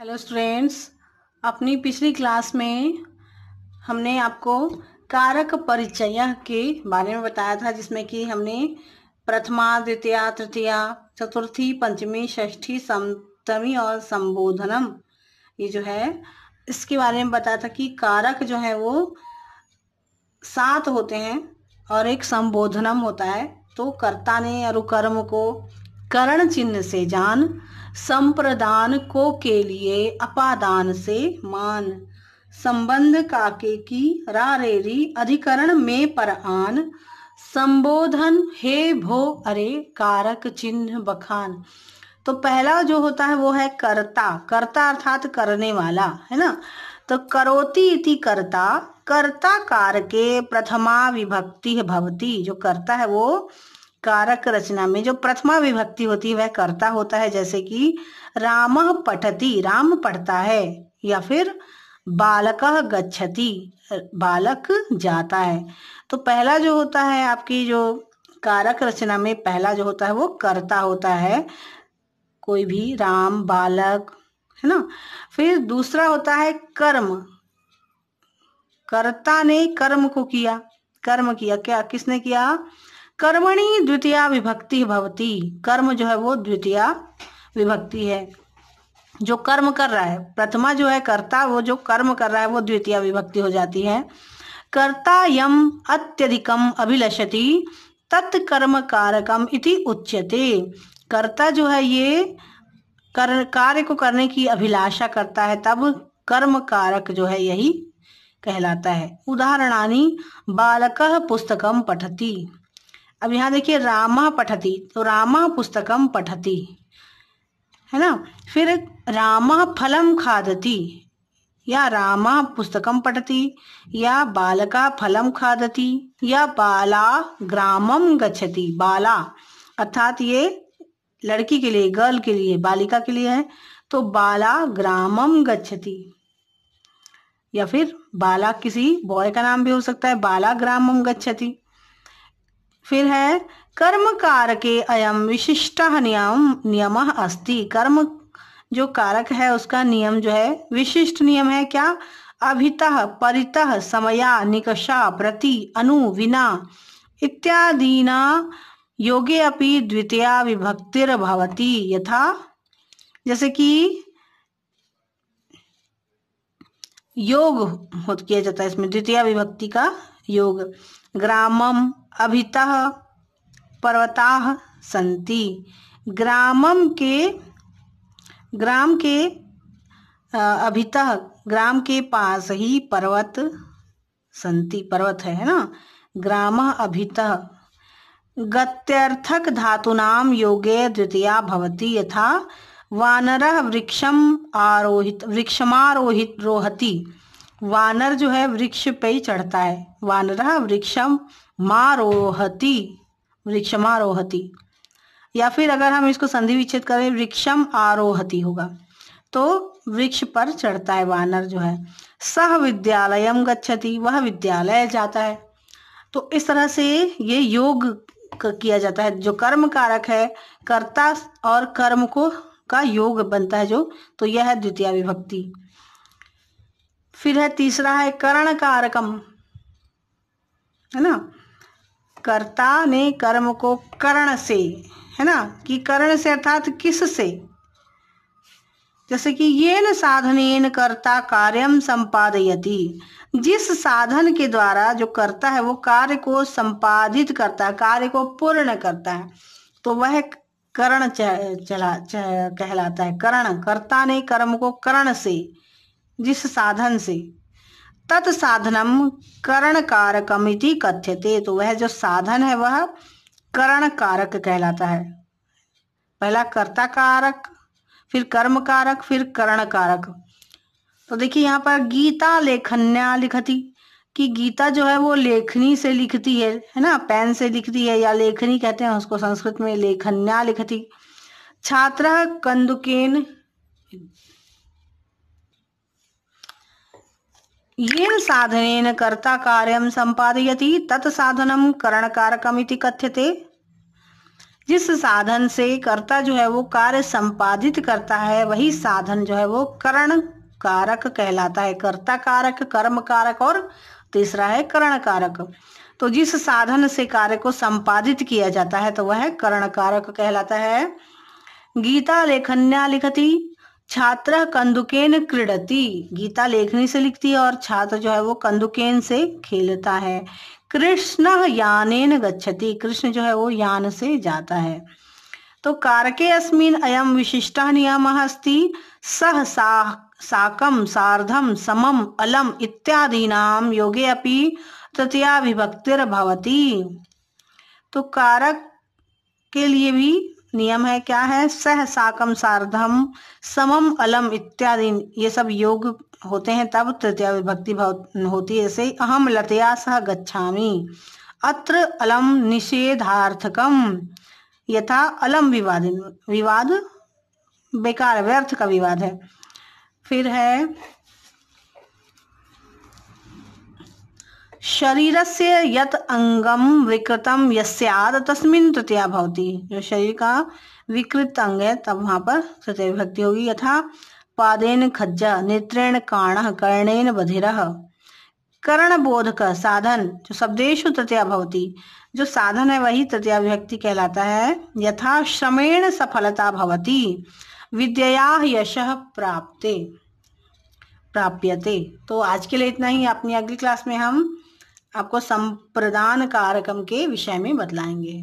Hello students, अपनी पिछली class में हमने आपको कारक परिचय के बारे में बताया था, जिसमें कि हमने प्रथमा, द्वितीया, तृतीया, चतुर्थी, पंचमी, षष्ठी, सप्तमी और संबोधनम, ये जो है इसके बारे में बताया था कि कारक जो है वो 7 होते हैं और एक संबोधनम होता है। तो कर्ता ने अनुकर्म को करण चिन्ह से जान, संप्रदान को के लिए अपादान से मान, संबंध काके की रारेरी अधिकरण में पर आन, संबोधन हे भो अरे कारक चिन्ह बखान। तो पहला जो होता है वो है कर्ता। कर्ता अर्थात करने वाला, है ना। तो करोति इति कर्ता, कर्ता कारके प्रथमा विभक्ति भवति। जो कर्ता है वो कारक रचना में जो प्रथमा विभक्ति होती है वह कर्ता होता है। जैसे कि रामः पठति, राम पढ़ता है, या फिर बालकः गच्छति, बालक जाता है। तो पहला जो होता है आपकी जो कारक रचना में पहला जो होता है वो कर्ता होता है, कोई भी राम, बालक, है ना। फिर दूसरा होता है कर्म। कर्ता ने कर्म को किया, कर्म किया, क्या किसने किया? कर्मणि द्वितीया विभक्ति भवति। कर्म जो है वो द्वितीया विभक्ति है, जो कर्म कर रहा है। प्रथमा जो है कर्ता, वो जो कर्म कर रहा है वो द्वितीया विभक्ति हो जाती है। कर्ता यम अत्यधिकम अभिलषति तत्कर्म कारकम इति उच्यते। कर्ता जो है ये कार्य को करने की अभिलाषा करता है, तब कर्म कारक जो है यही कहलाता है। उदाहरणानि बालकः पुस्तकम पठति। अब यहाँ देखिए रामः पठति, तो रामः पुस्तकम पठति, है ना। फिर रामः फलम खादति, या रामः पुस्तकम पठति, या बालका फलम खादति, या बाला ग्रामम गच्छति। बाला अर्थात ये लड़की के लिए, गर्ल के लिए, बालिका के लिए है, तो बाला ग्रामम गच्छति। या फिर बाला किसी बॉय का नाम भी हो सकता है, बाला ग्रामम गच्छति। फिर है कर्म कारके अयम विशिष्टः नियमः अस्ति। कर्म जो कारक है उसका नियम जो है विशिष्ट नियम है। क्या? अभितः, परितः, समया, निकषा, प्रति, अनु, विना इत्यादिना योगे अपि द्वितीया विभक्तिर भवति। यथा, जैसे कि योग किया जाता है इसमें, द्वितीया विभक्ति का योग। ग्रामम अभितः पर्वताः सन्ति। ग्रामम के, ग्राम के अभितः, ग्राम के पास ही पर्वत सन्ति, पर्वत है ना। ग्रामः अभितः। गत्यर्थक धातूनां योगे द्वितीया भवति। यथा वानरः वृक्षम आरोहित, वृक्षमारोहित रोहति। वानर जो है वृक्ष पे ही चढ़ता है। वानरः वृक्षम मारोहति, वृक्षमारोहति। या फिर अगर हम इसको संधि विच्छेद करें, वृक्षम आरोहति होगा, तो वृक्ष पर चढ़ता है वानर जो है। सह विद्यालयम गच्छति, वह विद्यालय जाता है। तो इस तरह से ये योग किया जाता है। जो कर्म कारक है, कर्ता और कर्म को का योग बनता है जो, तो यह है द्वितीया विभक्ति। फिर है तीसरा है करण कारकम, है ना। कर्ता ने कर्म को करण से, है ना, कि करण से अर्थात किस से। जैसे कि येन साधनेन कर्ता कार्यम संपादयति। जिस साधन के द्वारा जो करता है वो कार्य को संपादित करता है, कार्य को पूर्ण करता है, तो वह करण कहलाता है। करण, कर्ता ने कर्म को करण से, जिस साधन से। तत्साधनम करण कारकम इति कथ्यते। तो वह जो साधन है वह करण कारक कहलाता है। पहला कर्ता कारक, फिर कर्म कारक, फिर करण कारक। तो देखिए यहाँ पर गीता लेखन्या लिखती, कि गीता जो है वो लेखनी से लिखती है ना, पेन से लिखती है, या लेखनी कहते हैं उसको संस्कृत में, लेखन्या लिखती। छात्रः कंदुकेन, येन साधनेन कर्ता कार्यं संपादयति तत् साधनं करणकारकम् इति कथ्यते। जिस साधन से कर्ता जो है वो कार्य संपादित करता है, वही साधन जो है वो करण कारक कहलाता है। कर्ता कारक, कर्म कारक और तीसरा है करण कारक। तो जिस साधन से कार्य को संपादित किया जाता है तो वह करण कारक कहलाता है। गीता लेखन्या लिखती छात्र कंदुकेन क्रीडति। गीता लेखनी से लिखती है और छात्र जो है वो कंदुकेन से खेलता है। कृष्ण यानेन गच्छति। कृष्ण जो है वो यान से जाता है। तो कारके अस्मिन् अयम विशिष्टः नियमः अस्ति। सह साकं सार्धं समम अलम इत्यादीनां योगे अपि तृतीया विभक्तिर भवति। तो कारक के लिए भी नियम है, क्या है? सह साकम सार्धम समम अलम इत्यादि, ये सब योग होते हैं तब तृतीया विभक्ति होती है। जैसे अहम लतया सह गच्छामि, अत्र अलम निषेधार्थकम, यथा अलम विवाद, विवाद बेकार व्यर्थ का विवाद है। फिर है शरीरस्य यत अंगम विकृतम यस्याद तस्मिन् तृतीया भवति। जो शरीर का विकृत अंग है तब वहां पर तृतीया विभक्ति होगी। यथा पादेन खज्जा, नेत्रेण काणः, कर्णेन बधिरः। करण बोधक साधन जो शब्देषु तृतीया भवति, जो साधन है वही तृतीया विभक्ति कहलाता है। यथा श्रमेण सफलता भवति, विद्यया यशः प्राप्यते। तो आज के लिए इतना ही। अपनी अगली क्लास में हम आपको संप्रदान कारकम के विषय में बतलाएंगे।